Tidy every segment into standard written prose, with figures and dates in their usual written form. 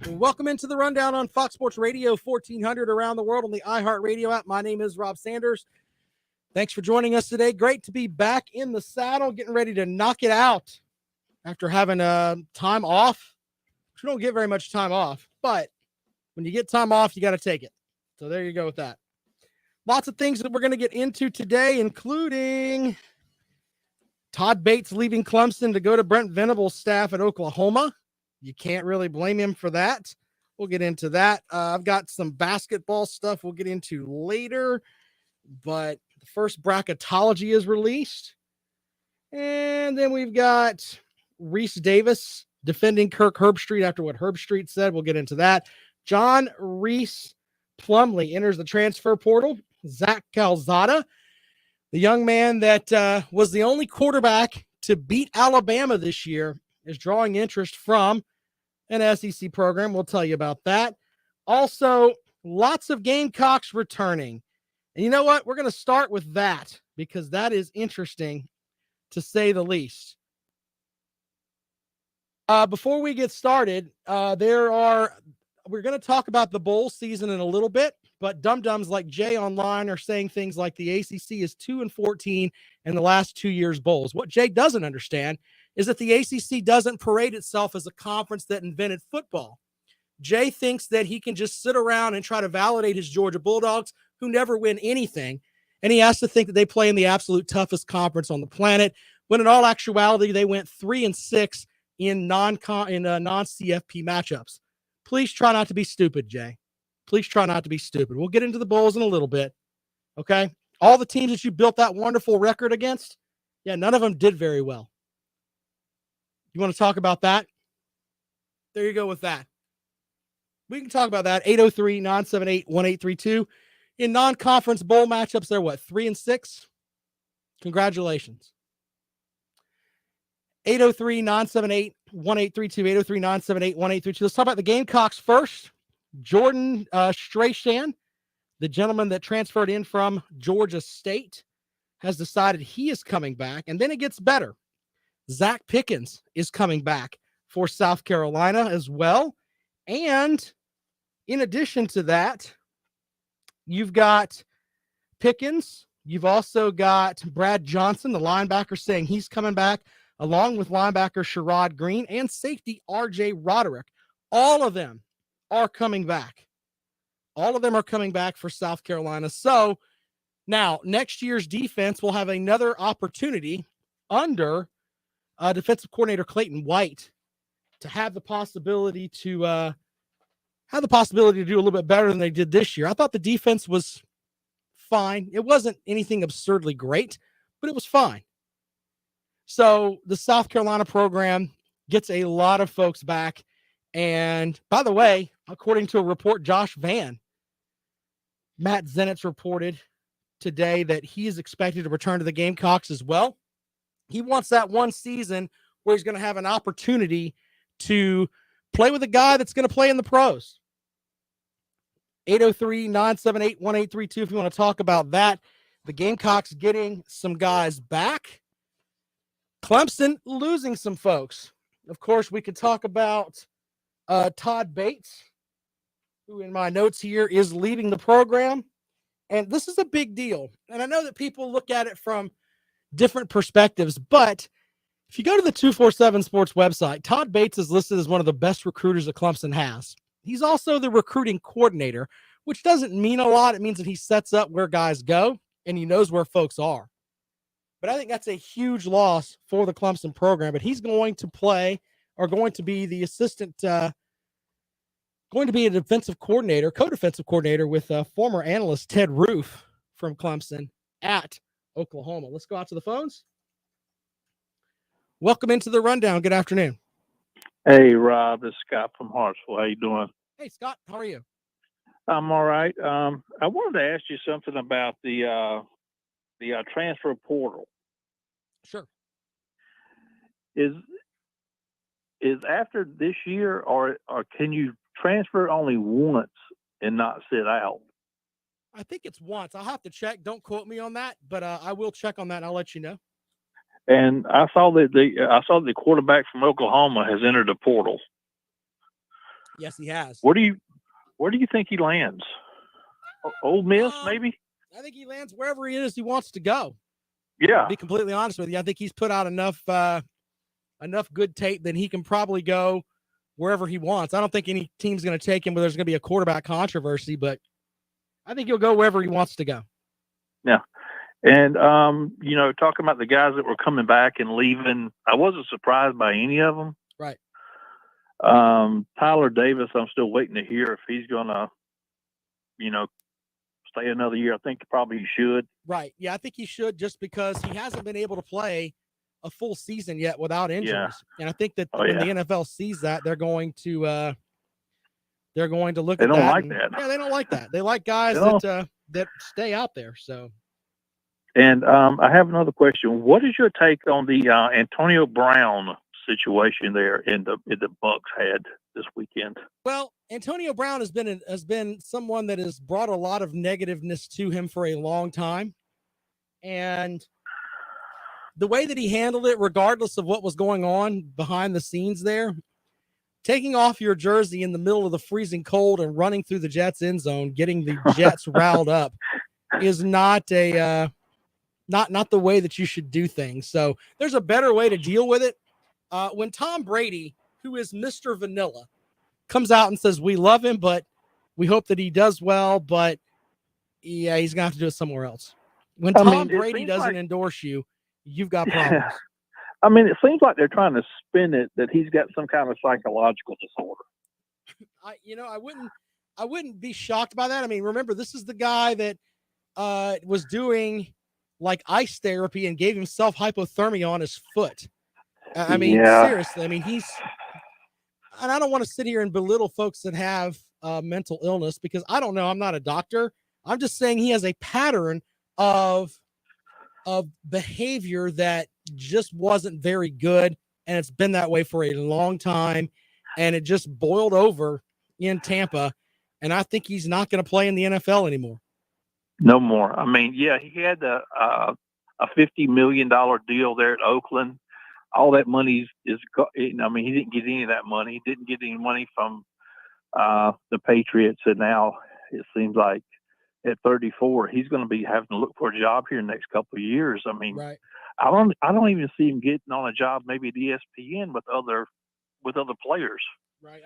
Welcome into the Rundown on Fox Sports Radio 1400 around the world on the iHeartRadio app. My name is Rob Sanders. Thanks for joining us today. Great to be back in the saddle, getting ready to knock it out after having time off. We don't get very much time off, but when you get time off, you got to take it. So there you go with that. Lots of things that we're going to get into today, including Todd Bates leaving Clemson to go to Brent Venables' staff at Oklahoma. You can't really blame him for that. We'll get into that. I've got some basketball stuff we'll get into later, but the first bracketology is released. And then we've got Reese Davis defending Kirk Herbstreit after what Herbstreit said. We'll get into that. John Reese Plumlee enters the transfer portal. Zach Calzada, the young man that was the only quarterback to beat Alabama this year, is drawing interest from an SEC program. We'll tell you about that. Also, lots of Gamecocks returning. And you know what? We're going to start with that because that is interesting to say the least. Before we get started, we're going to talk about the bowl season in a little bit, but dum-dums like Jay online are saying things like the ACC is 2-14 in the last 2 years bowls. What Jay doesn't understand is that the ACC doesn't parade itself as a conference that invented football. Jay thinks that he can just sit around and try to validate his Georgia Bulldogs, who never win anything, and he has to think that they play in the absolute toughest conference on the planet, when in all actuality, they went 3-6 in non-CFP matchups. Please try not to be stupid, Jay. Please try not to be stupid. We'll get into the bowls in a little bit, okay? All the teams that you built that wonderful record against, none of them did very well. You want to talk about that? There you go with that. We can talk about that. 803-978-1832. In non-conference bowl matchups, they're what, 3-6? Congratulations. 803-978-1832. 803-978-1832. Let's talk about the Gamecocks first. Jordan Strachan, the gentleman that transferred in from Georgia State, has decided he is coming back. And then it gets better. Zach Pickens is coming back for South Carolina as well. And in addition to that, you've got Pickens. You've also got Brad Johnson, the linebacker, saying he's coming back, along with linebacker Sherrod Green and safety R.J. Roderick. All of them are coming back. All of them are coming back for South Carolina. So now next year's defense will have another opportunity under defensive coordinator Clayton White to have the possibility to do a little bit better than they did this year. I thought the defense was fine. It wasn't anything absurdly great, but it was fine. So the South Carolina program gets a lot of folks back. And by the way, according to a report, Josh Vann, Matt Zenitz reported today that he is expected to return to the Gamecocks as well. He wants that one season where he's going to have an opportunity to play with a guy that's going to play in the pros. 803-978-1832 if you want to talk about that. The Gamecocks getting some guys back. Clemson losing some folks. Of course, we could talk about Todd Bates, who in my notes here is leaving the program. And this is a big deal. And I know that people look at it from different perspectives, but if you go to the 247 Sports website, Todd Bates is listed as one of the best recruiters that Clemson has. He's also the recruiting coordinator, which doesn't mean a lot. It means that he sets up where guys go and he knows where folks are. But I think that's a huge loss for the Clemson program. But he's going to be the assistant, going to be a defensive coordinator, co-defensive coordinator with former analyst Ted Roof from Clemson at Oklahoma. Let's go out to the phones. Welcome into the Rundown. Good afternoon. Hey, Rob. It's Scott from Hartsville. How you doing? Hey, Scott. How are you? I'm all right. I wanted to ask you something about the transfer portal. Sure. Is after this year, or can you transfer only once and not sit out? I think it's once. I'll have to check. Don't quote me on that, but I will check on that and I'll let you know. And I saw that the quarterback from Oklahoma has entered the portal. Yes, he has. Where do you think he lands? Ole Miss, maybe? I think he lands wherever he is he wants to go. Yeah. To be completely honest with you, I think he's put out enough good tape that he can probably go wherever he wants. I don't think any team's going to take him where there's going to be a quarterback controversy, but I think he'll go wherever he wants to go. Yeah. And, talking about the guys that were coming back and leaving, I wasn't surprised by any of them. Right. Tyler Davis, I'm still waiting to hear if he's going to, stay another year. I think probably he should. Right. Yeah, I think he should, just because he hasn't been able to play a full season yet without injuries. Yeah. And I think that when the NFL sees that, they're going to look They at that. don't like that. Yeah, they don't like that. They like guys that stay out there. So. And I have another question. What is your take on the Antonio Brown situation there in the Bucks had this weekend? Well, Antonio Brown has been someone that has brought a lot of negativeness to him for a long time, and the way that he handled it, regardless of what was going on behind the scenes there, taking off your jersey in the middle of the freezing cold and running through the Jets end zone, getting the Jets riled up, is not not the way that you should do things. So there's a better way to deal with it. When Tom Brady, who is Mr. Vanilla, comes out and says, we love him, but we hope that he does well, but yeah, he's going to have to do it somewhere else. When Tom Brady doesn't endorse you, you've got problems. Yeah. I mean, it seems like they're trying to spin it that he's got some kind of psychological disorder. I wouldn't be shocked by that. I mean, remember, this is the guy that was doing like ice therapy and gave himself hypothermia on his foot. I mean, seriously, I mean, and I don't want to sit here and belittle folks that have mental illness, because I don't know. I'm not a doctor. I'm just saying he has a pattern of behavior that just wasn't very good. And it's been that way for a long time. And it just boiled over in Tampa. And I think he's not going to play in the NFL anymore. No more. I mean, yeah, he had a $50 million deal there at Oakland. All that money is, he didn't get any of that money. He didn't get any money from the Patriots. And now it seems like at 34, he's going to be having to look for a job here in the next couple of years. I mean, right. I don't even see him getting on a job maybe at ESPN with other players. Right.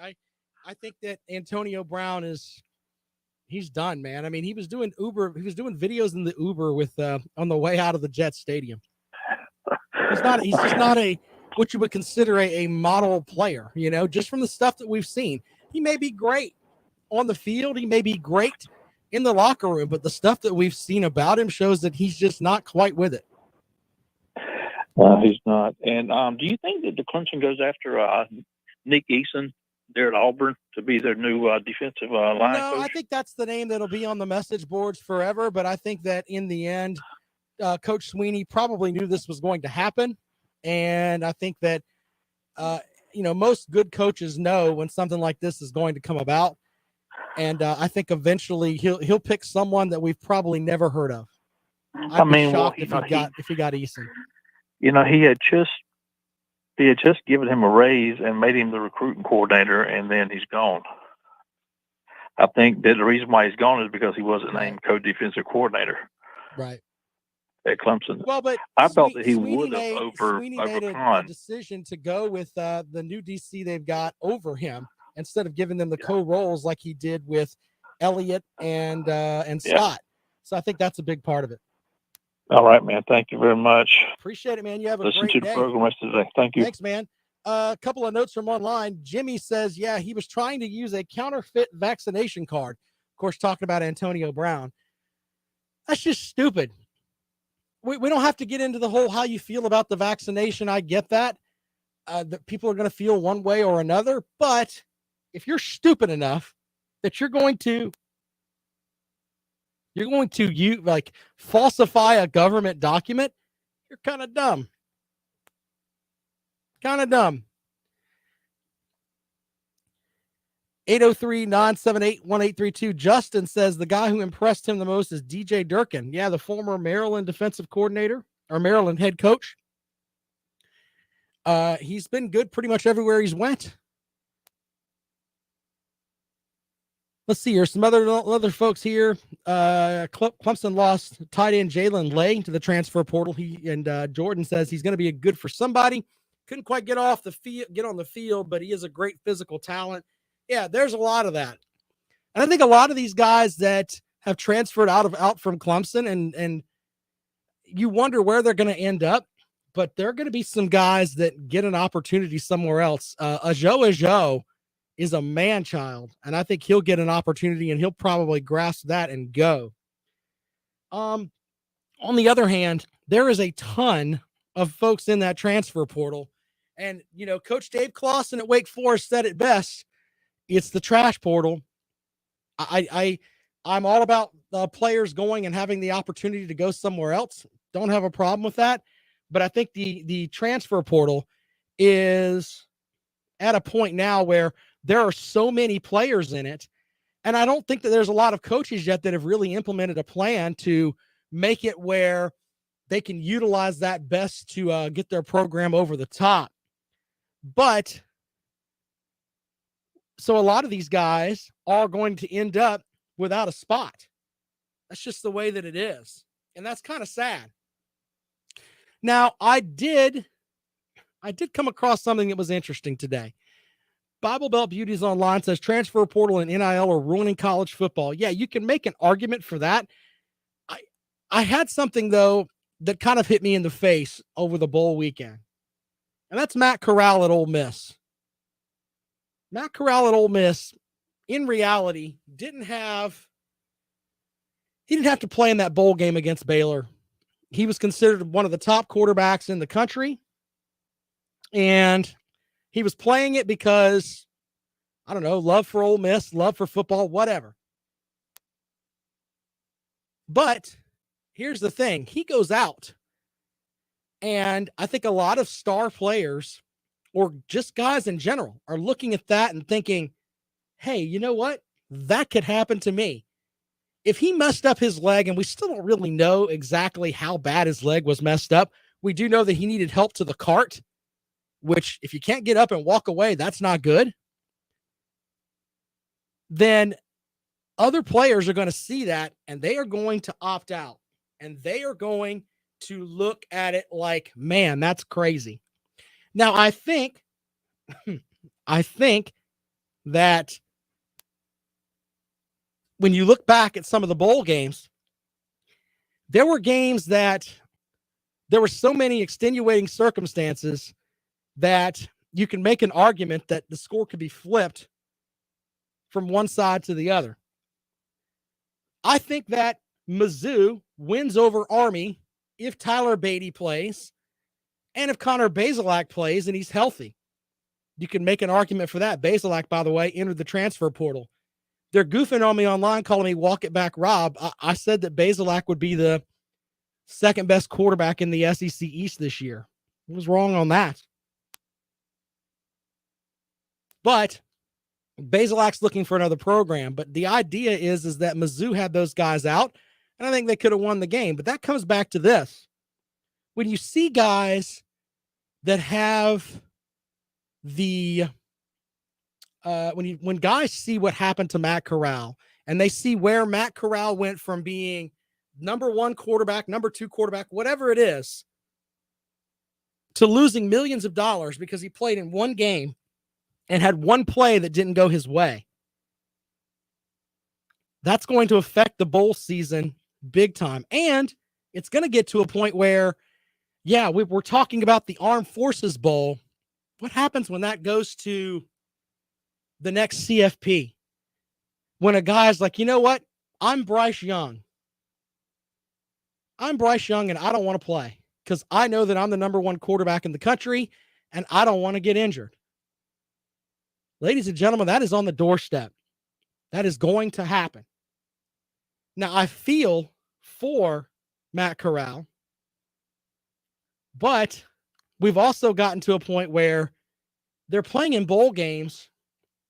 I think that Antonio Brown he's done, man. I mean, he was doing videos in the Uber with on the way out of the Jets stadium. He's just not what you would consider a model player, just from the stuff that we've seen. He may be great on the field, he may be great in the locker room, but the stuff that we've seen about him shows that he's just not quite with it. Well, he's not. And do you think that the Clemson goes after Nick Eason there at Auburn to be their new defensive line coach? No, I think that's the name that'll be on the message boards forever. But I think that in the end, Coach Sweeney probably knew this was going to happen. And I think that, most good coaches know when something like this is going to come about. And I think eventually he'll pick someone that we've probably never heard of. I'd be shocked if he got Eason. He had just given him a raise and made him the recruiting coordinator, and then he's gone. I think that the reason why he's gone is because he wasn't named co-defensive coordinator. Right. At Clemson. Well, but I thought that he would have over a decision to go with the new DC they've got over him instead of giving them the co-roles like he did with Elliott and Scott. So I think that's a big part of it. All right, man. Thank you very much. Appreciate it, man. You have a great day. Listen to the program rest of the day. Thank you. Thanks, man. A couple of notes from online. Jimmy says, yeah, he was trying to use a counterfeit vaccination card. Of course, talking about Antonio Brown. That's just stupid. We don't have to get into the whole how you feel about the vaccination. I get that. That people are going to feel one way or another. But if you're stupid enough that you're going to falsify a government document, you're kind of dumb. Kind of dumb. 803-978-1832. Justin says the guy who impressed him the most is DJ Durkin. Yeah, the former Maryland defensive coordinator or Maryland head coach. He's been good pretty much everywhere he's went. Let's see here. Some other folks here. Clemson lost tight end Jalen Lay to the transfer portal. Jordan says he's going to be a good for somebody. Couldn't quite get on the field, but he is a great physical talent. Yeah, there's a lot of that. And I think a lot of these guys that have transferred out from Clemson and you wonder where they're going to end up, but there are going to be some guys that get an opportunity somewhere else. Ajo is a man child, and I think he'll get an opportunity and he'll probably grasp that and go. On the other hand, there is a ton of folks in that transfer portal. And, Coach Dave Clawson at Wake Forest said it best. It's the trash portal. I'm all about players going and having the opportunity to go somewhere else. Don't have a problem with that. But I think the transfer portal is at a point now where there are so many players in it. And I don't think that there's a lot of coaches yet that have really implemented a plan to make it where they can utilize that best to get their program over the top. But so a lot of these guys are going to end up without a spot. That's just the way that it is. And that's kind of sad. Now, I did come across something that was interesting today. Bible Belt Beauties Online says transfer portal and NIL are ruining college football. Yeah, you can make an argument for that. I had something, though, that kind of hit me in the face over the bowl weekend. And that's Matt Corral at Ole Miss. Matt Corral at Ole Miss, in reality, didn't have to play in that bowl game against Baylor. He was considered one of the top quarterbacks in the country. And he was playing it because, I don't know, love for Ole Miss, love for football, whatever. But here's the thing. He goes out. And I think a lot of star players, or just guys in general, are looking at that and thinking, hey, you know what? That could happen to me. If he messed up his leg, and we still don't really know exactly how bad his leg was messed up, we do know that he needed help to the cart, which if you can't get up and walk away, that's not good. Then other players are going to see that, and they are going to opt out, and they are going to look at it like, man, that's crazy. Now, I think that when you look back at some of the bowl games, there were games that there were so many extenuating circumstances that you can make an argument that the score could be flipped from one side to the other. I think that Mizzou wins over Army if Tyler Beatty plays and if Connor Bazelak plays and he's healthy. You can make an argument for that. Bazelak, by the way, entered the transfer portal. They're goofing on me online, calling me Walk It Back Rob. I said that Bazelak would be the second best quarterback in the SEC East this year. I was wrong on that. But Bazelak's looking for another program. But the idea is that Mizzou had those guys out, and I think they could have won the game. But that comes back to this. When you see guys that have when guys see what happened to Matt Corral, and they see where Matt Corral went from being number one quarterback, number two quarterback, whatever it is, to losing millions of dollars because he played in one game and had one play that didn't go his way. That's going to affect the bowl season big time. And it's going to get to a point where, yeah, we're talking about the Armed Forces Bowl. What happens when that goes to the next CFP? When a guy's like, you know what? I'm Bryce Young, and I don't want to play because I know that I'm the number one quarterback in the country, and I don't want to get injured. Ladies and gentlemen, that is on the doorstep. That is going to happen. Now, I feel for Matt Corral, but we've also gotten to a point where they're playing in bowl games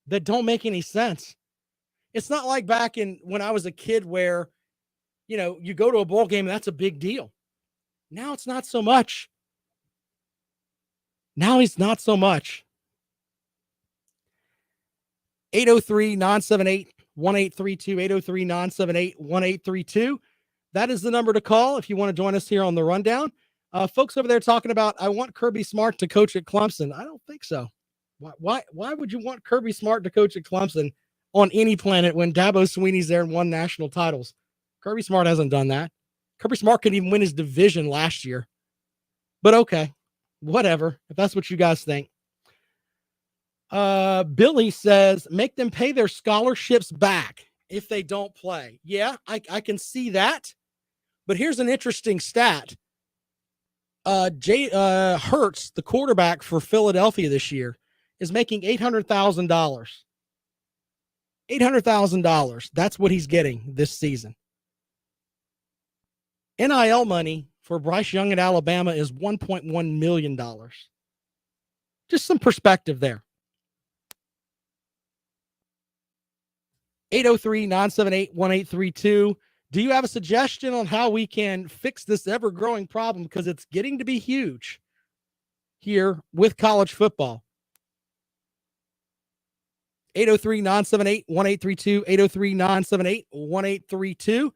that don't make any sense. It's not like back when I was a kid where, you go to a bowl game and that's a big deal. Now it's not so much. Now he's not so much. 803-978 1-832-803-978, 1-832. That is the number to call if you want to join us here on the rundown. Folks over there talking about, I want Kirby Smart to coach at Clemson. I don't think so. Why would you want Kirby Smart to coach at Clemson on any planet when Dabo Swinney's there and won national titles? Kirby Smart hasn't done that. Kirby Smart couldn't even win his division last year. But okay, whatever, if that's what you guys think. Billy says, make them pay their scholarships back if they don't play. Yeah, I can see that. But here's an interesting stat. Jay Hurts, the quarterback for Philadelphia this year, is making $800,000. $800,000. That's what he's getting this season. NIL money for Bryce Young at Alabama is $1.1 million. Just some perspective there. 803-978-1832. Do you have a suggestion on how we can fix this ever-growing problem? Because it's getting to be huge here with college football. 803-978-1832, 803-978-1832.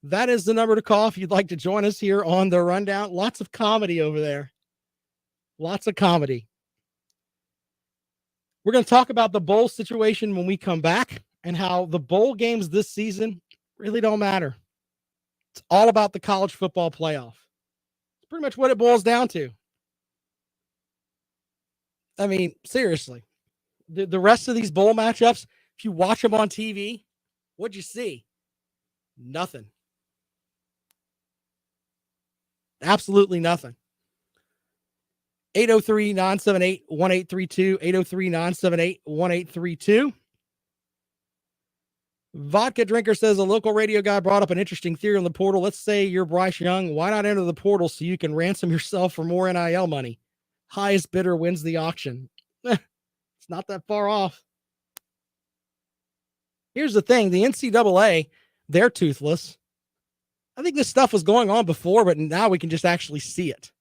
That is the number to call if you'd like to join us here on the rundown. Lots of comedy over there. Lots of comedy. We're going to talk about the bowl situation when we come back and how the bowl games this season really don't matter. It's all about the college football playoff. It's pretty much what it boils down to. I mean, seriously, the rest of these bowl matchups, if you watch them on TV, what'd you see? Nothing. Absolutely nothing. 803-978-1832, 803-978-1832. Vodka Drinker says a local radio guy brought up an interesting theory on the portal. Let's say you're Bryce Young. Why not enter the portal so you can ransom yourself for more NIL money? Highest bidder wins the auction. It's not that far off. Here's the thing. The NCAA, they're toothless. I think this stuff was going on before, but now we can just actually see it.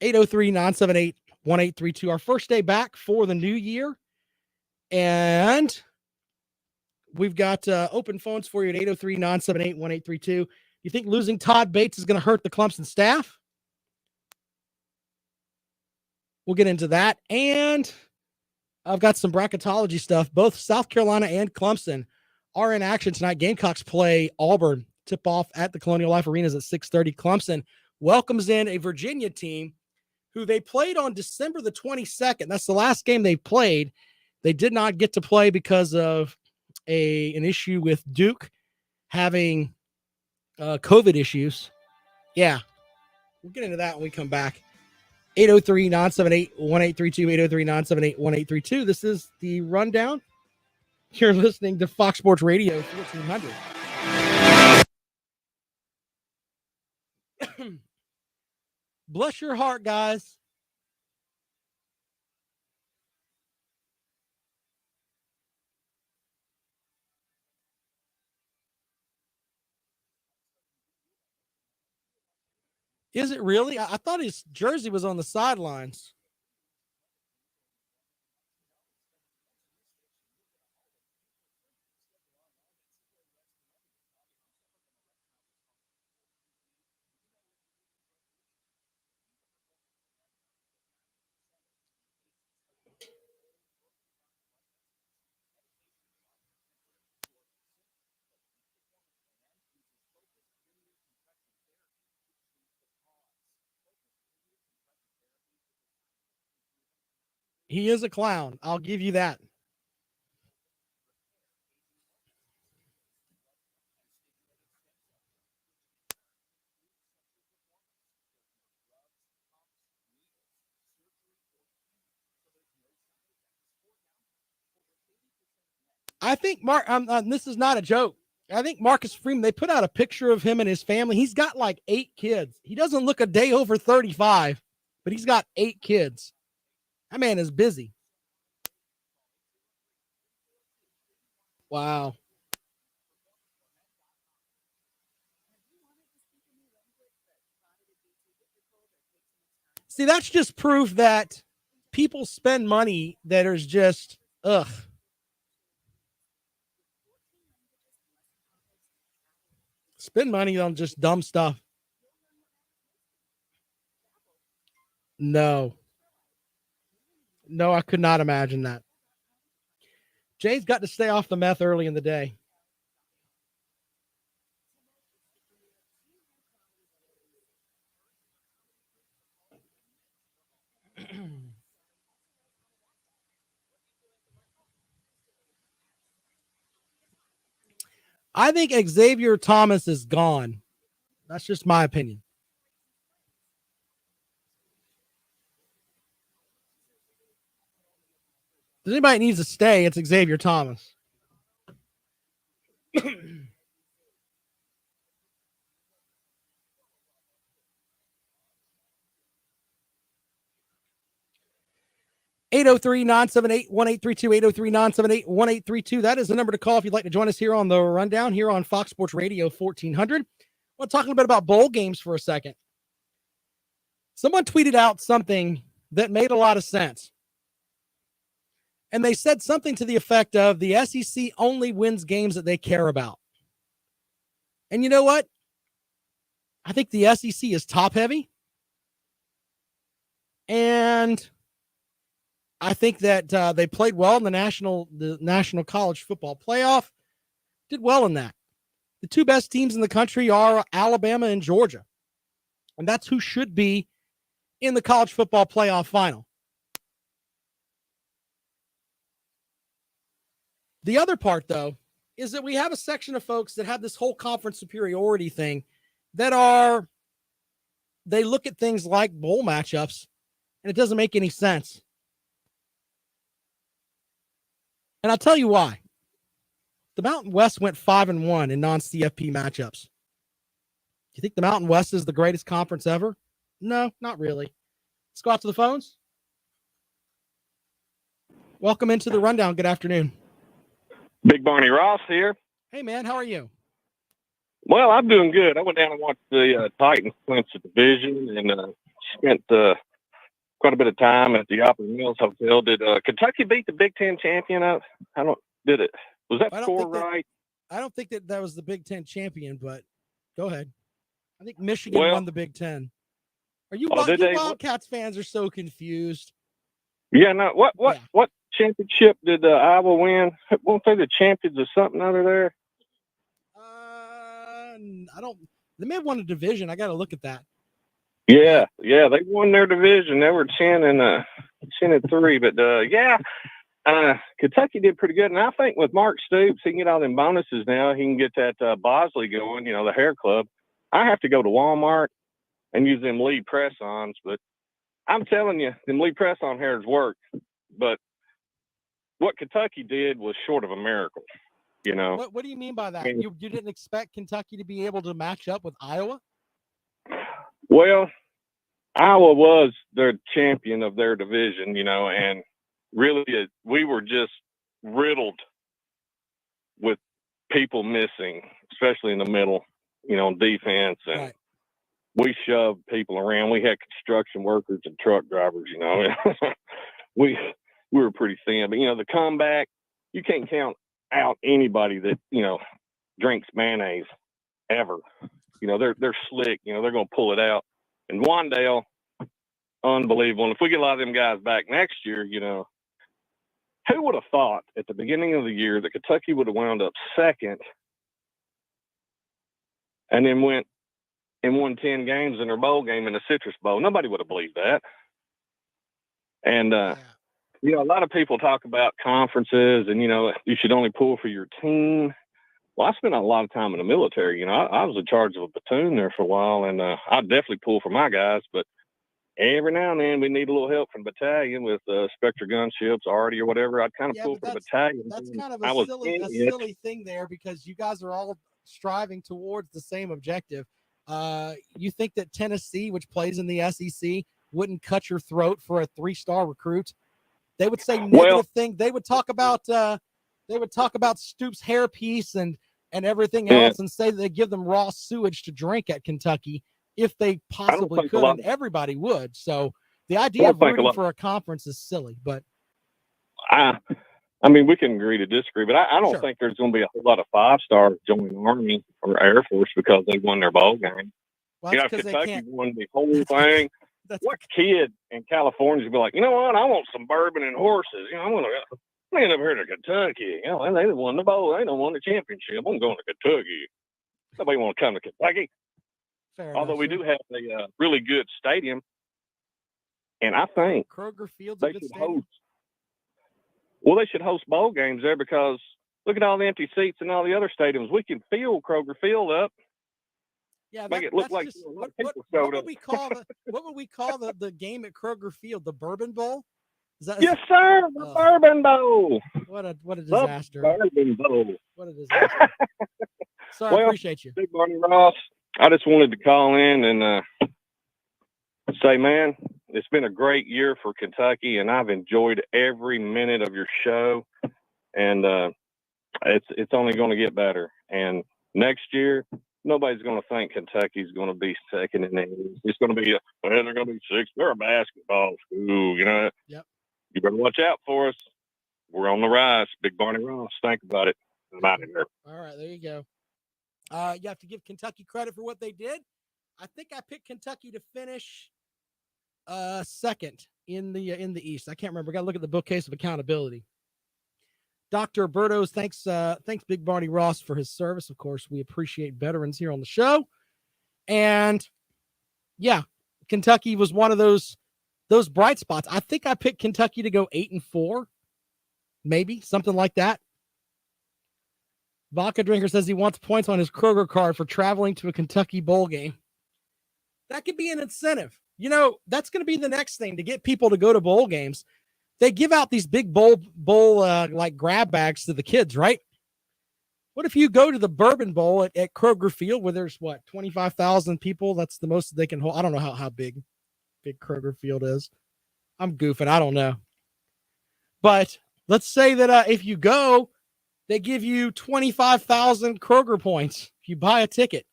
803-978-1832. Our first day back for the new year. And we've got open phones for you at 803-978-1832. You think losing Todd Bates is going to hurt the Clemson staff? We'll get into that. And I've got some bracketology stuff. Both South Carolina and Clemson are in action tonight. Gamecocks play Auburn. Tip off at the Colonial Life Arenas at 6:30. Clemson welcomes in a Virginia team who they played on December the 22nd. That's the last game they played. They did not get to play because of an issue with Duke having COVID issues. Yeah, we'll get into that when we come back. 803-978-1832, 803-978-1832. This is the rundown. You're listening to Fox Sports Radio 1400. Bless your heart, guys. Is it really? I thought his jersey was on the sidelines. He is a clown. I'll give you that. I think Mark, this is not a joke. I think Marcus Freeman, they put out a picture of him and his family. He's got like 8 kids. He doesn't look a day over 35, but he's got 8 kids. That man is busy. Wow. See, that's just proof that people spend money that is just, ugh. Spend money on just dumb stuff. No, I could not imagine that. Jay's got to stay off the meth early in the day. I think Xavier Thomas is gone. That's just my opinion. If anybody needs to stay, it's Xavier Thomas. 803-978-1832, 803-978-1832. That is the number to call if you'd like to join us here on the Rundown, here on Fox Sports Radio 1400. We'll talk a little bit about bowl games for a second. Someone tweeted out something that made a lot of sense. And they said something to the effect of the SEC only wins games that they care about. And you know what? I think the SEC is top heavy. And I think that they played well in the National College Football Playoff. Did well in that. The two best teams in the country are Alabama and Georgia. And that's who should be in the College Football Playoff final. The other part, though, is that we have a section of folks that have this whole conference superiority thing that they look at things like bowl matchups, and it doesn't make any sense. And I'll tell you why. The Mountain West went 5-1 in non-CFP matchups. Do you think the Mountain West is the greatest conference ever? No, not really. Let's go out to the phones. Welcome into the Rundown. Good afternoon. Big Barney Ross here. Hey, man. How are you? Well, I'm doing good. I went down and watched the Titans Clemson division and spent quite a bit of time at the Opry Mills Hotel. Did Kentucky beat the Big Ten champion? Did it? Was that score right? I don't think that was the Big Ten champion, but go ahead. I think Michigan won the Big Ten. You Wildcats fans are so confused. Yeah, no. What championship did Iowa win? Won't they the champions or something out of there? They may have won a division. I got to look at that. Yeah, they won their division. They were 10-3, but Kentucky did pretty good. And I think with Mark Stoops, he can get all them bonuses now. He can get that Bosley going, the hair club. I have to go to Walmart and use them Lee press-ons, but I'm telling you, them Lee press-on hairs work. But what Kentucky did was short of a miracle, What do you mean by that? You didn't expect Kentucky to be able to match up with Iowa? Well, Iowa was the champion of their division, and really we were just riddled with people missing, especially in the middle, on defense. And right. We shoved people around. We had construction workers and truck drivers, we were pretty thin. But, the comeback, you can't count out anybody that, drinks mayonnaise ever. They're slick. They're going to pull it out. And Wandale, unbelievable. And if we get a lot of them guys back next year, who would have thought at the beginning of the year that Kentucky would have wound up second and then went and won 10 games in their bowl game in the Citrus Bowl? Nobody would have believed that. And, a lot of people talk about conferences and, you should only pull for your team. Well, I spent a lot of time in the military. I was in charge of a platoon there for a while, and I definitely pull for my guys. But every now and then we need a little help from battalion with Spectre gunships, Artie, or whatever. I'd kind of pull for the battalion. That's kind of a silly thing there because you guys are all striving towards the same objective. You think that Tennessee, which plays in the SEC, wouldn't cut your throat for a 3-star recruit? They would say negative things. They would talk about Stoops' hairpiece and everything else, and say that they give them raw sewage to drink at Kentucky if they possibly could, and everybody would. So the idea of rooting for a conference is silly. But I mean, we can agree to disagree, but I don't Sure. think there's going to be a whole lot of 5-stars joining the Army or Air Force because they won their bowl game. Well, You know, that's if because they Kentucky can't. won the whole thing, That's what kid in California would be like, you know what? I want some bourbon and horses. You know, I'm going to man up here to Kentucky. You know, and they won the bowl. They don't won the championship. I'm going to Kentucky. Nobody want to come to Kentucky. fair Although enough, we sir. do have a really good stadium, and I think Kroger Field's a they good should stadium. host. Well, they should host bowl games there because look at all the empty seats in all the other stadiums. We can fill Kroger Field up. Yeah, Make it look that's like just a lot what, of people what showed would up. we call the game at Kroger Field? The Bourbon Bowl? Is that Yes, sir. The Bourbon Bowl. what a The disaster. Bourbon Bowl. What a disaster. Sir, I Well, appreciate you. Big Barney Ross, I just wanted to call in and say, man, it's been a great year for Kentucky, and I've enjoyed every minute of your show. And it's only going to get better. And next year, nobody's going to think Kentucky's going to be second in the East. It's going to be, they're going to be sixth. They're a basketball school, you know. Yep. You better watch out for us. We're on the rise. Big Barney Ross. Think about it. I'm out of here. All right, there you go. You have to give Kentucky credit for what they did. I think I picked Kentucky to finish second in the East. I can't remember. Got to look at the bookcase of accountability. Dr. Bertos, thanks Big Barney Ross for his service. Of course, we appreciate veterans here on the show. And yeah, Kentucky was one of those bright spots. I think I picked Kentucky to go 8-4, maybe something like that. Vodka Drinker says he wants points on his Kroger card for traveling to a Kentucky bowl game. That could be an incentive. You know, that's going to be the next thing to get people to go to bowl games. They give out these big bowl like grab bags to the kids, right? What if you go to the Bourbon Bowl at Kroger Field where there's 25,000 people? That's the most they can hold. I don't know how big Kroger Field is. I'm goofing. I don't know. But let's say that if you go, they give you 25,000 Kroger points if you buy a ticket.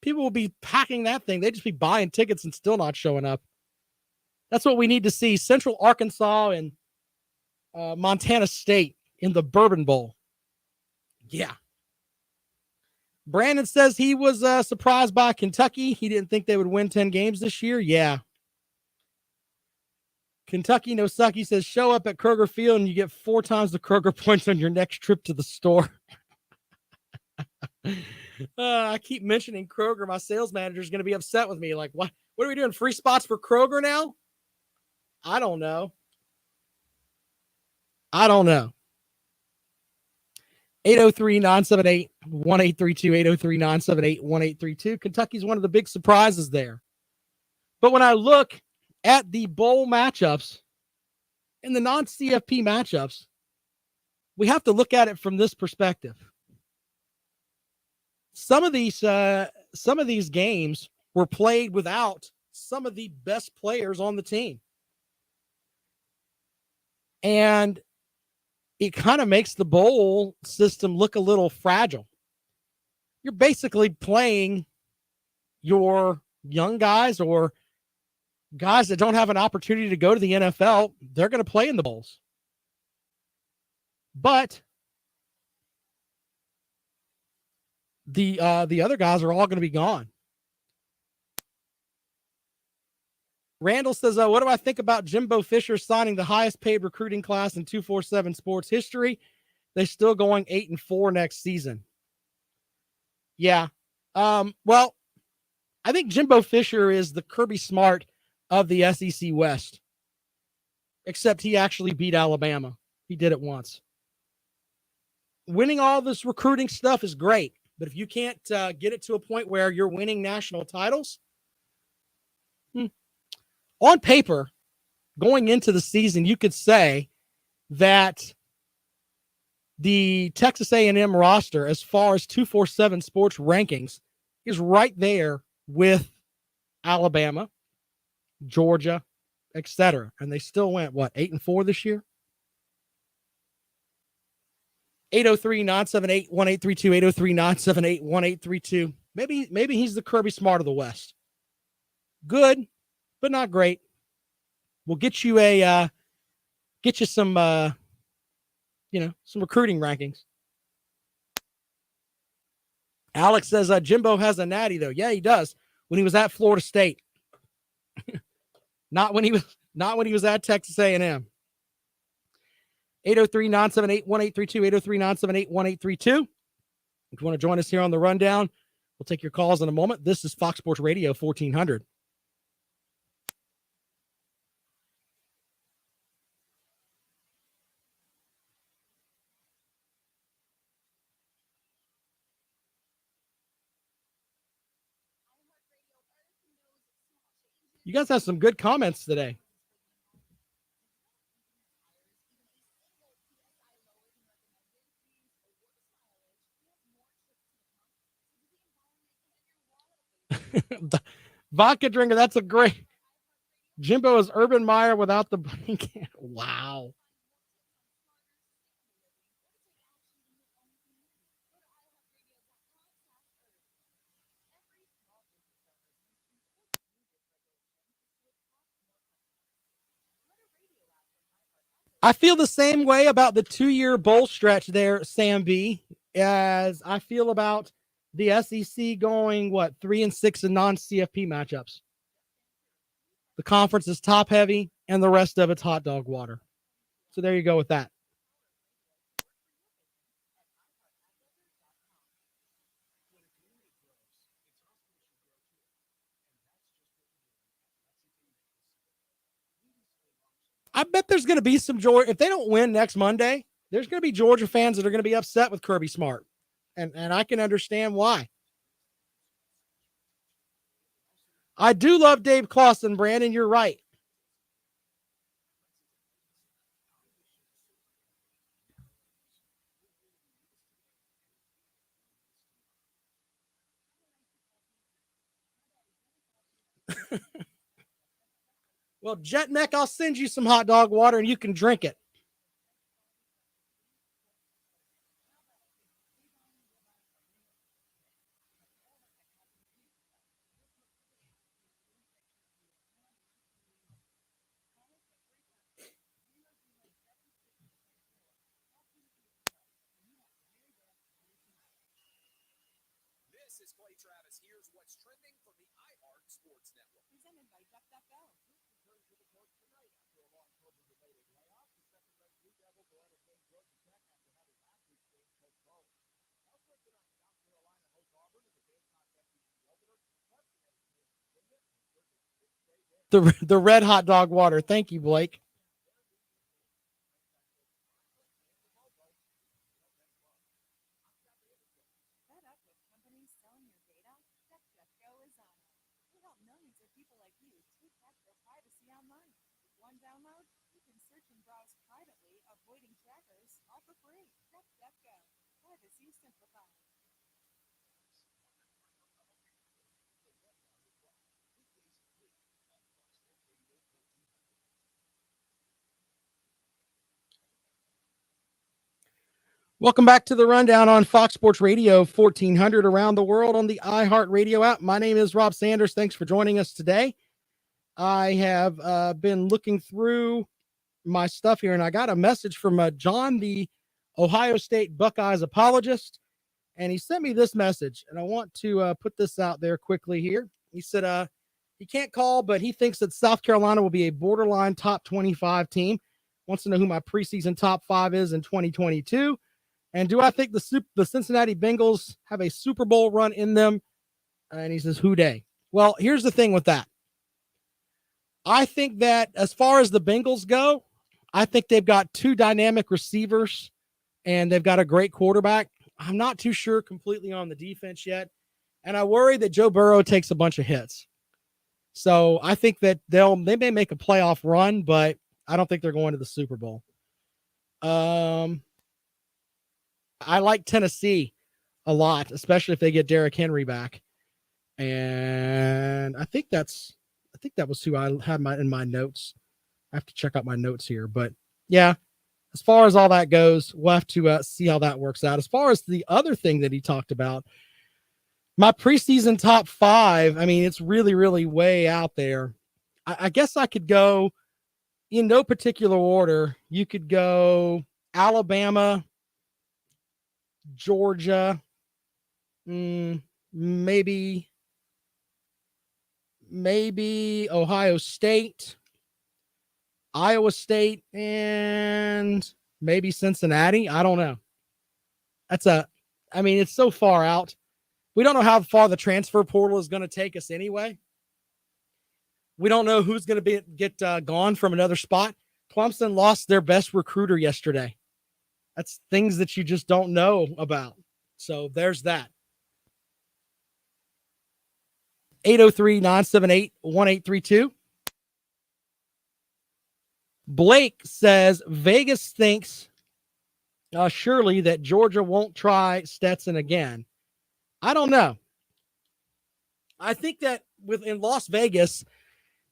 People will be packing that thing. They'd just be buying tickets and still not showing up. That's what we need to see. Central Arkansas and Montana State in the Bourbon Bowl. Yeah. Brandon says he was surprised by Kentucky. He didn't think they would win 10 games this year. Yeah. Kentucky No Sucky says, show up at Kroger Field and you get 4 times the Kroger points on your next trip to the store. I keep mentioning Kroger. My sales manager is going to be upset with me. Like, what are we doing? Free spots for Kroger now? I don't know. 803-978-1832, 803-978-1832. Kentucky's one of the big surprises there. But when I look at the bowl matchups and the non-CFP matchups, we have to look at it from this perspective. Some of these games were played without some of the best players on the team. And it kind of makes the bowl system look a little fragile. You're basically playing your young guys or guys that don't have an opportunity to go to the NFL. They're going to play in the bowls. But the other guys are all going to be gone. Randall says, what do I think about Jimbo Fisher signing the highest paid recruiting class in 247 sports history? They're still going 8-4 next season. Yeah. Well, I think Jimbo Fisher is the Kirby Smart of the SEC West, except he actually beat Alabama. He did it once. Winning all this recruiting stuff is great, but if you can't get it to a point where you're winning national titles, on paper, going into the season, you could say that the Texas A&M roster, as far as 247 sports rankings, is right there with Alabama, Georgia, etc. And they still went, 8-4 this year? 803-978-1832, 803-978-1832. Maybe he's the Kirby Smart of the West. Good, but not great. We'll get you some some recruiting rankings. Alex says Jimbo has a natty though. Yeah, he does. When he was at Florida State, not when he was at Texas A&M. 803-978-1832, 803-978-1832. If you want to join us here on the rundown, we'll take your calls in a moment. This is Fox Sports Radio 1400. You guys have some good comments today. The vodka drinker, that's a great. Jimbo is Urban Meyer without the blanket. Wow. I feel the same way about the 2-year bowl stretch there, Sam B, as I feel about the SEC going, 3-6 in non-CFP matchups. The conference is top heavy and the rest of it's hot dog water. So there you go with that. I bet there's going to be some Georgia. If they don't win next Monday, there's going to be Georgia fans that are going to be upset with Kirby Smart. And I can understand why. I do love Dave Clawson, Brandon. You're right. Well, Jet Neck, I'll send you some hot dog water and you can drink it. This is Clay Travis. Here's what's trending from the iHeart Sports Network. Presented by DuckDuckGo. The red hot dog water. Thank you, Blake. One download, you can search and browse privately, avoiding trackers, all for free. DuckDuckGo. Privacy simplified. Welcome back to the rundown on Fox Sports Radio 1400 around the world on the iHeart Radio app. My name is Rob Sanders. Thanks for joining us today. I have been looking through my stuff here, and I got a message from John, the Ohio State Buckeyes apologist, and he sent me this message, and I want to put this out there quickly here. He said he can't call, but he thinks that South Carolina will be a borderline top 25 team. Wants to know who my preseason top 5 is in 2022. And do I think the Cincinnati Bengals have a Super Bowl run in them? And he says, who dey? Well, here's the thing with that. I think that as far as the Bengals go, I think they've got 2 dynamic receivers and they've got a great quarterback. I'm not too sure completely on the defense yet. And I worry that Joe Burrow takes a bunch of hits. So I think that they may make a playoff run, but I don't think they're going to the Super Bowl. I like Tennessee a lot, especially if they get Derrick Henry back. And I think that was who I had in my notes. I have to check out my notes here, but yeah, as far as all that goes, we'll have to see how that works out. As far as the other thing that he talked about, my preseason top 5, I mean, it's really, really way out there. I guess I could go in no particular order. You could go Alabama, Georgia, maybe Ohio State, Iowa State, and maybe Cincinnati. I don't know. It's so far out. We don't know how far the transfer portal is going to take us anyway. We don't know who's going to get gone from another spot. Clemson lost their best recruiter yesterday. That's things that you just don't know about. So there's that. 803-978-1832. Blake says Vegas thinks surely that Georgia won't try Stetson again. I don't know. I think that in Las Vegas,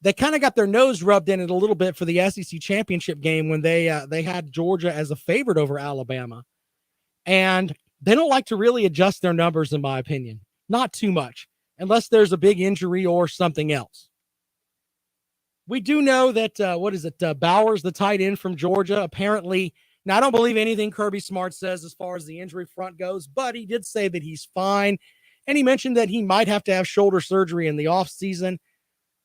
they kind of got their nose rubbed in it a little bit for the SEC championship game when they had Georgia as a favorite over Alabama. And they don't like to really adjust their numbers, in my opinion. Not too much, unless there's a big injury or something else. We do know that, Bowers, the tight end from Georgia, apparently, now I don't believe anything Kirby Smart says as far as the injury front goes, but he did say that he's fine. And he mentioned that he might have to have shoulder surgery in the offseason.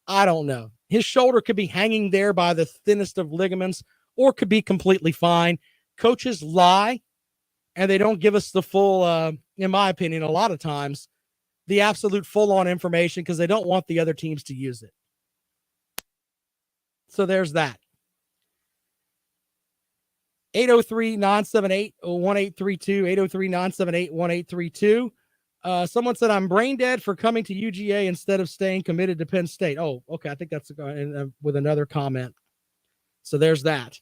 I don't know. His shoulder could be hanging there by the thinnest of ligaments or could be completely fine. Coaches lie, and they don't give us the full, in my opinion, a lot of times, the absolute full-on information because they don't want the other teams to use it. So there's that. 803-978-1832, 803-978-1832. Someone said, I'm brain dead for coming to UGA instead of staying committed to Penn State. Oh, okay. I think that's with another comment. So there's that.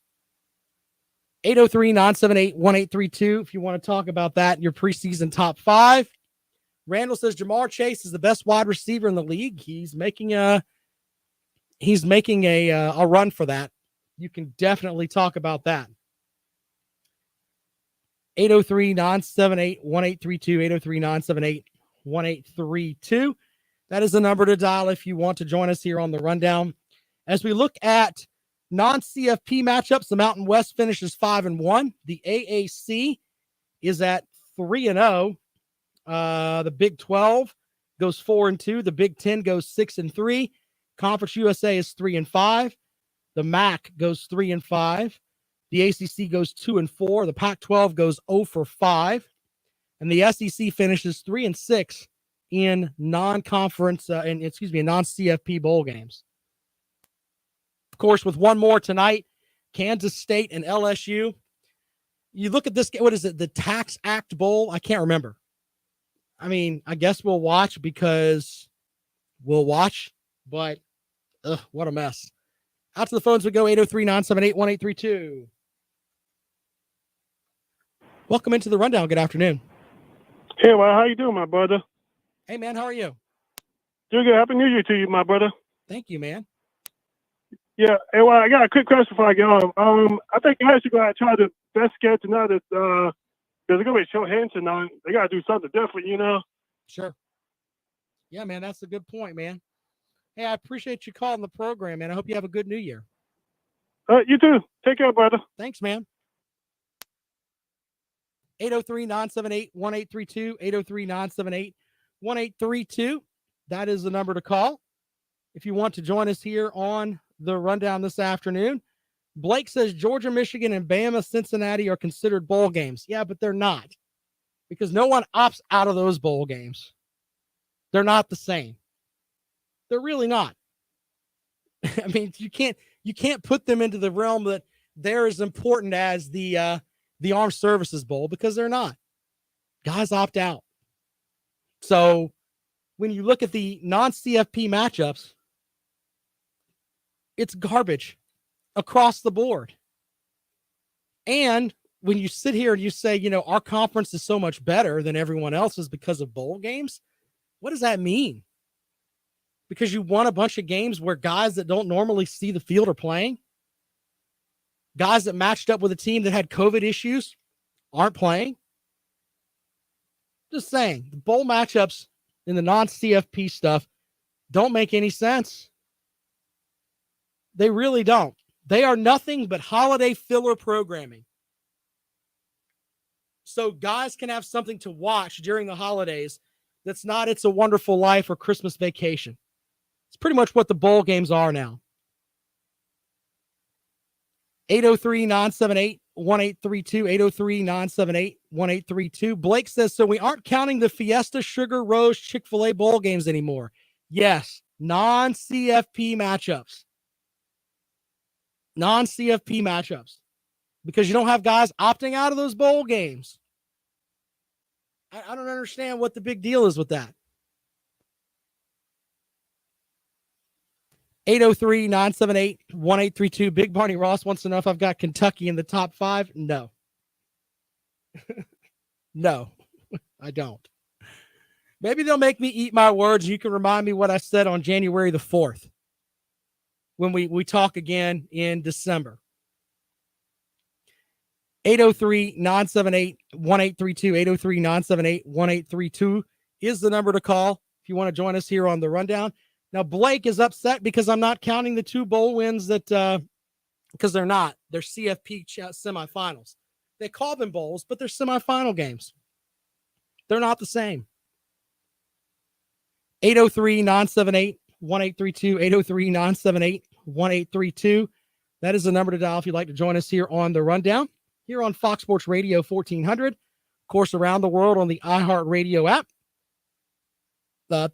803-978-1832. If you want to talk about that, your preseason top 5. Randall says Jamar Chase is the best wide receiver in the league. He's making a run for that. You can definitely talk about that. 803-978-1832, 803-978-1832. That is the number to dial if you want to join us here on the rundown. As we look at non-CFP matchups, the Mountain West finishes 5-1. The AAC is at 3-0. The Big 12 goes 4-2. The Big 10 goes 6-3. Conference USA is 3-5. The MAC goes 3-5. The ACC goes 2-4. The Pac-12 goes 0-5. And the SEC finishes 3-6 in non-conference, in non-CFP bowl games. Of course, with one more tonight, Kansas State and LSU. You look at this, what is it, the Tax Act Bowl? I can't remember. I mean, I guess we'll watch because we'll watch, but what a mess. Out to the phones we go, 803-978-1832. Welcome into the rundown. Good afternoon. Hey, well, how you doing, my brother? Hey, man, how are you? Doing good. Happy New Year to you, my brother. Thank you, man. Yeah, hey, well, I got a quick question for you. I think guys are going to try the best get tonight. There's going to be a show hands tonight. They got to do something different, you know? Sure. Yeah, man, that's a good point, man. Hey, I appreciate you calling the program, man. I hope you have a good New Year. You too. Take care, brother. Thanks, man. 803-978-1832, 803-978-1832. That is the number to call if you want to join us here on the rundown this afternoon. Blake says Georgia, Michigan, and Bama, Cincinnati are considered bowl games. Yeah, but they're not because no one opts out of those bowl games. They're not the same. They're really not. I mean, you can't put them into the realm that they're as important as the Armed Services Bowl because they're not. Guys opt out. So when you look at the non-CFP matchups, it's garbage across the board. And when you sit here and you say, you know, our conference is so much better than everyone else's because of bowl games, what does that mean? Because you won a bunch of games where guys that don't normally see the field are playing? Guys that matched up with a team that had COVID issues aren't playing? Just saying, the bowl matchups in the non-CFP stuff don't make any sense. They really don't. They are nothing but holiday filler programming. so guys can have something to watch during the holidays that's not It's a Wonderful Life or Christmas Vacation. It's pretty much what the bowl games are now. 803-978-1832, 803-978-1832. Blake says, so we aren't counting the Fiesta, Sugar, Rose, Chick-fil-A bowl games anymore. Yes, non-CFP matchups. Non-CFP matchups. Because you don't have guys opting out of those bowl games. I don't understand what the big deal is with that. 803-978-1832. Big Barney Ross wants to know if I've got Kentucky in the top 5. No. No, I don't. Maybe they'll make me eat my words. You can remind me what I said on January the 4th when we talk again in December. 803-978-1832, 803-978-1832 is the number to call if you want to join us here on the rundown. Now, Blake is upset because I'm not counting the 2 bowl wins that because they're not. They're CFP semifinals. They call them bowls, but they're semifinal games. They're not the same. 803-978-1832, 803-978-1832. That is the number to dial if you'd like to join us here on the rundown, here on Fox Sports Radio 1400. Of course, around the world on the iHeartRadio app.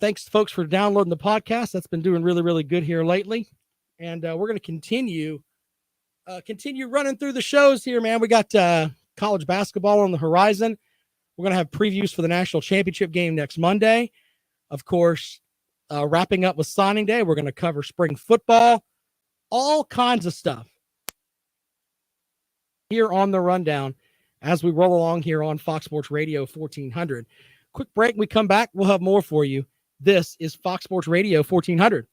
Thanks, folks, for downloading the podcast. That's been doing really, really good here lately. And we're going to continue running through the shows here, man. We got college basketball on the horizon. We're going to have previews for the national championship game next Monday. Of course, wrapping up with signing day, we're going to cover spring football, all kinds of stuff here on the rundown as we roll along here on Fox Sports Radio 1400. Quick break. We come back. We'll have more for you. This is Fox Sports Radio 1400.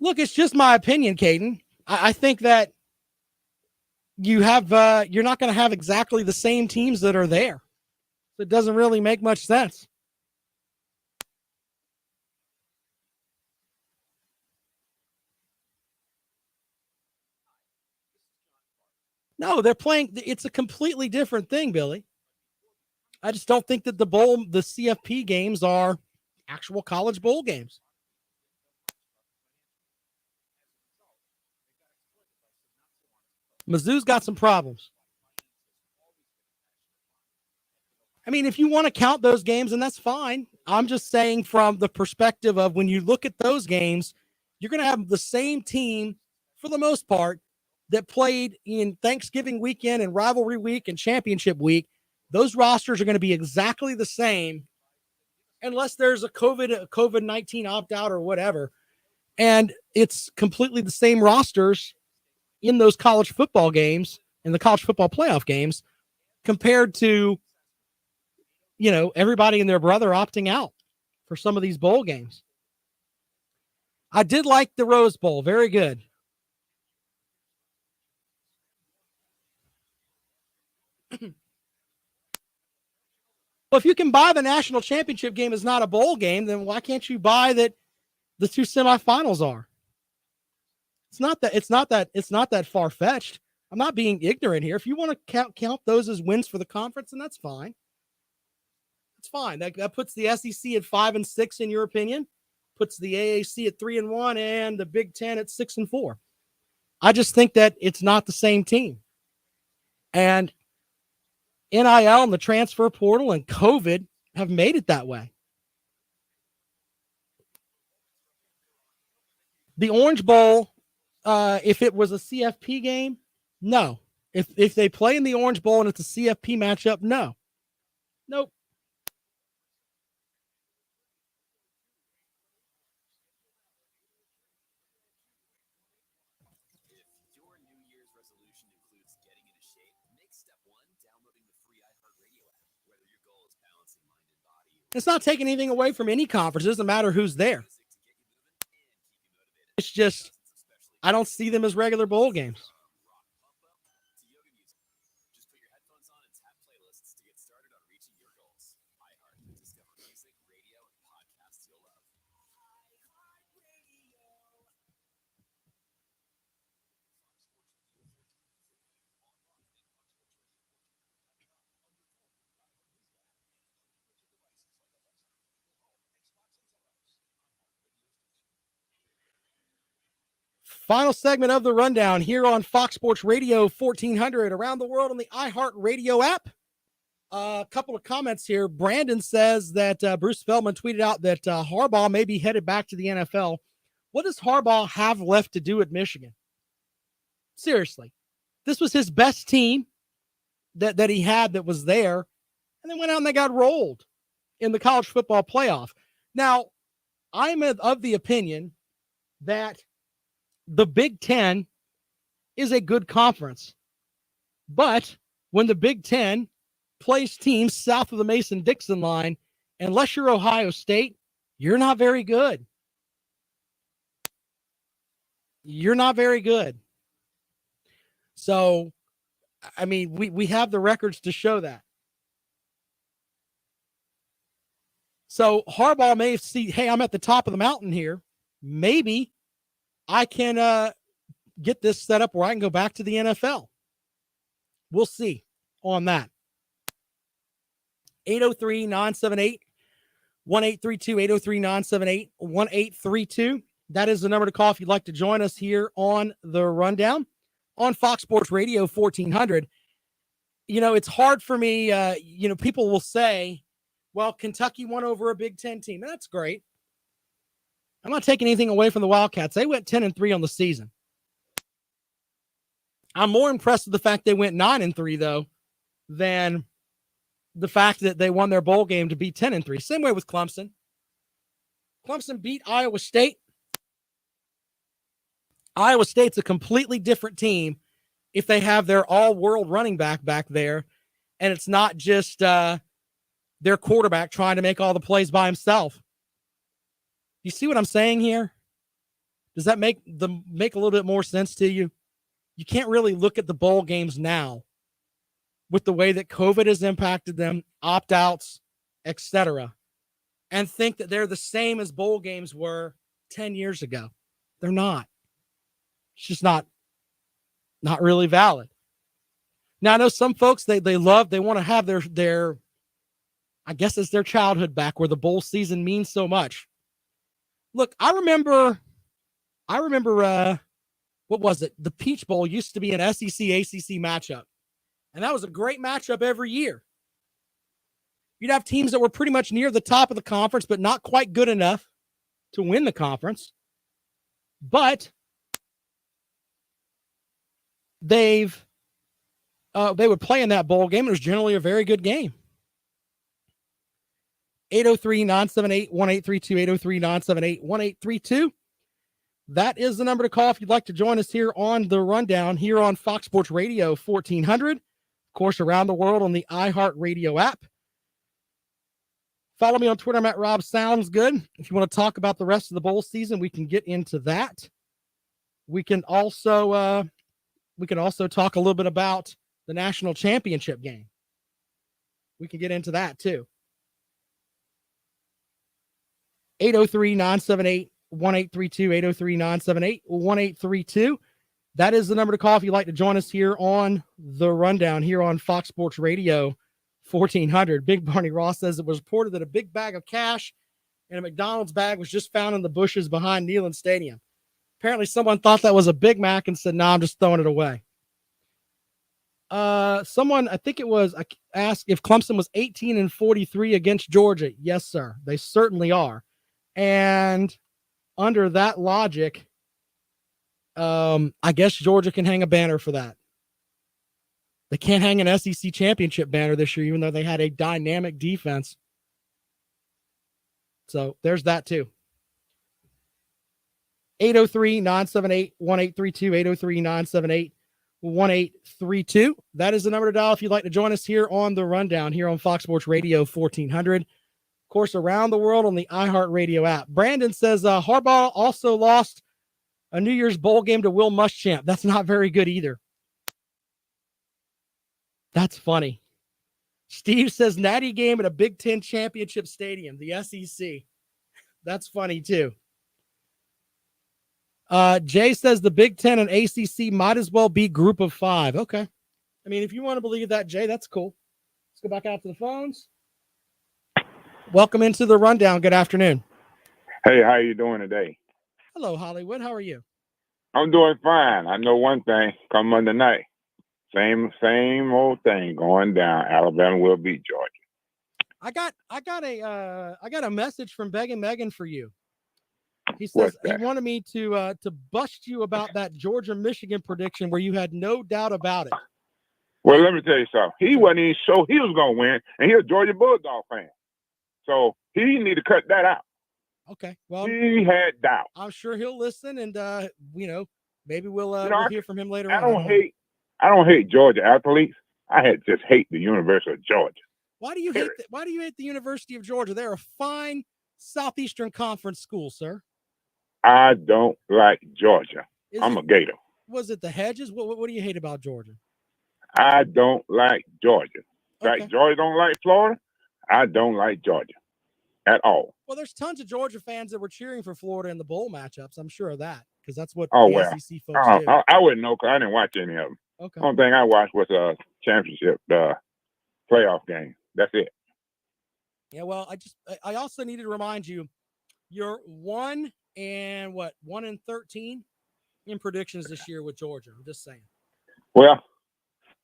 Look, it's just my opinion, Caden. I think that you're not going to have exactly the same teams that are there. It doesn't really make much sense. No, they're playing. It's a completely different thing, Billy. I just don't think that the CFP games are actual college bowl games. Mizzou's got some problems. I mean, if you want to count those games, and that's fine. I'm just saying from the perspective of when you look at those games, you're going to have the same team for the most part that played in Thanksgiving weekend and rivalry week and championship week. Those rosters are going to be exactly the same unless there's a COVID-19 opt-out or whatever. And it's completely the same rosters in those college football games, in the college football playoff games, compared to, everybody and their brother opting out for some of these bowl games. I did like the Rose Bowl. Very good. Well, if you can buy the national championship game is not a bowl game, then why can't you buy that the 2 semifinals are? It's not that far-fetched. I'm not being ignorant here. If you want to count those as wins for the conference, then that's fine. It's fine. That puts the SEC at 5-6 in your opinion, puts the AAC at 3-1, and the Big Ten at 6-4. I just think that it's not the same team. And NIL and the transfer portal and COVID have made it that way. The Orange Bowl, if it was a CFP game, no. If they play in the Orange Bowl and it's a CFP matchup, no. Nope. It's not taking anything away from any conference. It doesn't matter who's there. It's just, I don't see them as regular bowl games. Final segment of the rundown here on Fox Sports Radio 1400 around the world on the iHeartRadio app. A couple of comments here. Brandon says that Bruce Feldman tweeted out that Harbaugh may be headed back to the NFL. What does Harbaugh have left to do at Michigan? Seriously. This was his best team that he had that was there, and they went out and they got rolled in the college football playoff. Now, I'm of the opinion that the Big Ten is a good conference, but when the Big Ten plays teams south of the Mason-Dixon line, unless you're Ohio State, you're not very good. You're not very good. So, I mean, we have the records to show that. So Harbaugh may see, hey, I'm at the top of the mountain here. Maybe I can get this set up where I can go back to the NFL. We'll see on that. 803-978-1832, 803-978-1832. That is the number to call if you'd like to join us here on the rundown on Fox Sports Radio 1400. You know, it's hard for me. People will say, well, Kentucky won over a Big Ten team. And that's great. I'm not taking anything away from the Wildcats. They went 10-3 on the season. I'm more impressed with the fact they went 9-3, though, than the fact that they won their bowl game to be 10-3. Same way with Clemson. Clemson beat Iowa State. Iowa State's a completely different team if they have their all-world running back there, and it's not just their quarterback trying to make all the plays by himself. You see what I'm saying here? Does that make a little bit more sense to you? You can't really look at the bowl games now with the way that COVID has impacted them, opt-outs, etc., and think that they're the same as bowl games were 10 years ago. They're not. It's just not really valid. Now, I know some folks, they want to have their I guess it's their childhood back where the bowl season means so much. Look, I remember what was it? The Peach Bowl used to be an SEC-ACC matchup. And that was a great matchup every year. You'd have teams that were pretty much near the top of the conference, but not quite good enough to win the conference. But they would play in that bowl game. It was generally a very good game. 803-978-1832, 803-978-1832. That is the number to call if you'd like to join us here on the rundown here on Fox Sports Radio 1400. Of course, around the world on the iHeartRadio app. Follow me on Twitter. I'm at Rob Sounds Good. If you want to talk about the rest of the bowl season, we can get into that. We can also talk a little bit about the national championship game. We can get into that too. 803-978-1832, 803-978-1832. That is the number to call if you'd like to join us here on the rundown here on Fox Sports Radio 1400. Big Barney Ross says it was reported that a big bag of cash and a McDonald's bag was just found in the bushes behind Neyland Stadium. Apparently someone thought that was a Big Mac and said, I'm just throwing it away. Someone, I think it was, asked if Clemson was 18-43 against Georgia. Yes, sir. They certainly are. And under that logic, I guess Georgia can hang a banner for that. They can't hang an SEC championship banner this year, even though they had a dynamic defense. So there's that too. 803-978-1832, 803-978-1832. That is the number to dial if you'd like to join us here on the rundown here on Fox Sports Radio 1400. Of course, around the world on the iHeartRadio app. Brandon says Harbaugh also lost a New Year's bowl game to Will Muschamp. That's not very good either. That's funny. Steve says natty game at a Big Ten championship stadium, the SEC. That's funny too. Jay says the Big Ten and ACC might as well be group of five. Okay. I mean, if you want to believe that, Jay, that's cool. Let's go back out to the phones. Welcome into the rundown. Good afternoon. Hey, how you doing today? Hello, Hollywood. How are you? I'm doing fine. I know one thing. Come Monday night, same old thing going down. Alabama will beat Georgia. I got a message from Begging Megan for you. He says What's he that? wanted me to bust you about that Georgia-Michigan prediction where you had no doubt about it. Well, let me tell you something. He wasn't even sure he was going to win, and he's a Georgia Bulldog fan. So he need to cut that out. Okay. Well, He had doubt. I'm sure he'll listen, and maybe we'll hear from him later I on. I don't hate Georgia athletes. just hate the University of Georgia. Why do you hate the University of Georgia? They're a fine Southeastern Conference school, sir. I don't like Georgia. I'm a Gator. Was it the hedges? What do you hate about Georgia? I don't like Georgia. Okay. Like Georgia don't like Florida. I don't like Georgia at all. Well, there's tons of Georgia fans that were cheering for Florida in the bowl matchups. I'm sure of that because that's what SEC folks do. I wouldn't know because I didn't watch any of them. Okay. Only thing I watched was a championship, playoff game. That's it. Yeah, well, I also needed to remind you, you're 1-13 in predictions this year with Georgia. I'm just saying. Well,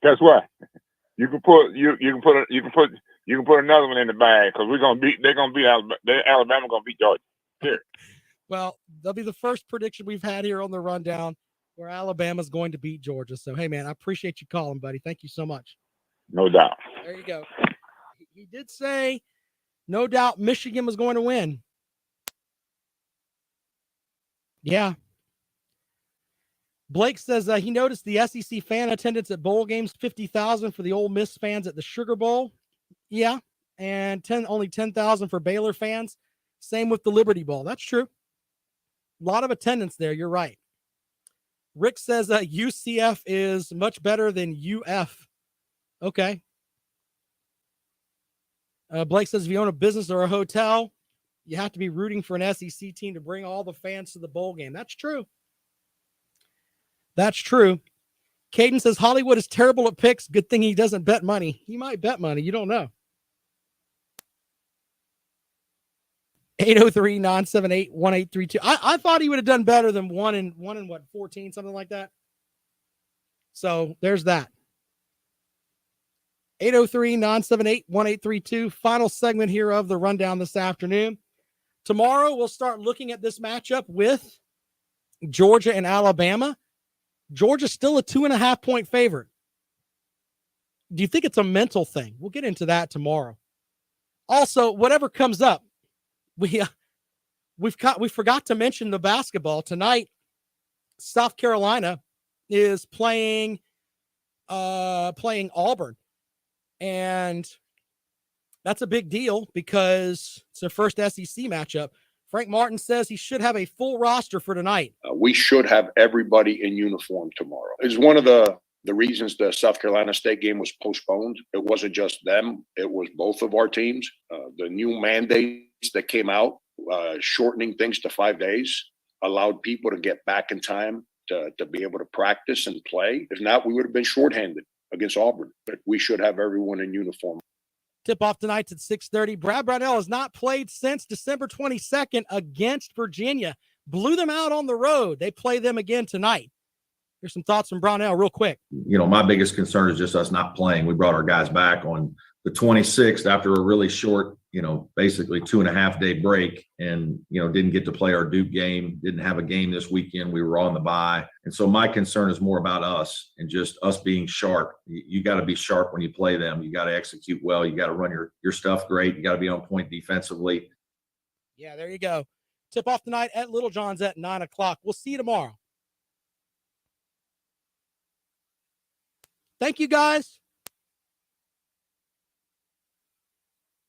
guess what? You can put another one in the bag because they're gonna beat Alabama. Alabama gonna beat Georgia. Here. Well, that'll be the first prediction we've had here on the rundown where Alabama's going to beat Georgia. So, hey, man, I appreciate you calling, buddy. Thank you so much. No doubt. There you go. He did say, no doubt, Michigan was going to win. Yeah. Blake says he noticed the SEC fan attendance at bowl games, 50,000 for the Ole Miss fans at the Sugar Bowl. Yeah. And only 10,000 for Baylor fans. Same with the Liberty Bowl. That's true. A lot of attendance there. You're right. Rick says UCF is much better than UF. Okay. Blake says if you own a business or a hotel, you have to be rooting for an SEC team to bring all the fans to the bowl game. That's true. That's true. Caden says Hollywood is terrible at picks. Good thing he doesn't bet money. He might bet money. You don't know. 803-978-1832. I thought he would have done better than one in 14, something like that. So there's that. 803-978-1832. Final segment here of the rundown this afternoon. Tomorrow we'll start looking at this matchup with Georgia and Alabama. Georgia's still a 2.5-point favorite. Do you think it's a mental thing? We'll get into that tomorrow. Also, whatever comes up, we forgot to mention the basketball tonight. South Carolina is playing Auburn, and that's a big deal because it's their first SEC matchup. Frank Martin says he should have a full roster for tonight. We should have everybody in uniform tomorrow. It's one of the reasons the South Carolina State game was postponed. It wasn't just them. It was both of our teams. The new mandates that came out, shortening things to 5 days, allowed people to get back in time to be able to practice and play. If not, we would have been shorthanded against Auburn. But we should have everyone in uniform. Tip-off tonight's at 6:30. Brad Brownell has not played since December 22nd against Virginia. Blew them out on the road. They play them again tonight. Here's some thoughts from Brownell real quick. My biggest concern is just us not playing. We brought our guys back on the 26th after a really short, basically 2.5-day break and, didn't get to play our Duke game, didn't have a game this weekend. We were on the bye. And so my concern is more about us and just us being sharp. You got to be sharp when you play them. You got to execute well. You got to run your stuff great. You got to be on point defensively. Yeah, there you go. Tip off tonight at Little John's at 9:00. We'll see you tomorrow. Thank you, guys.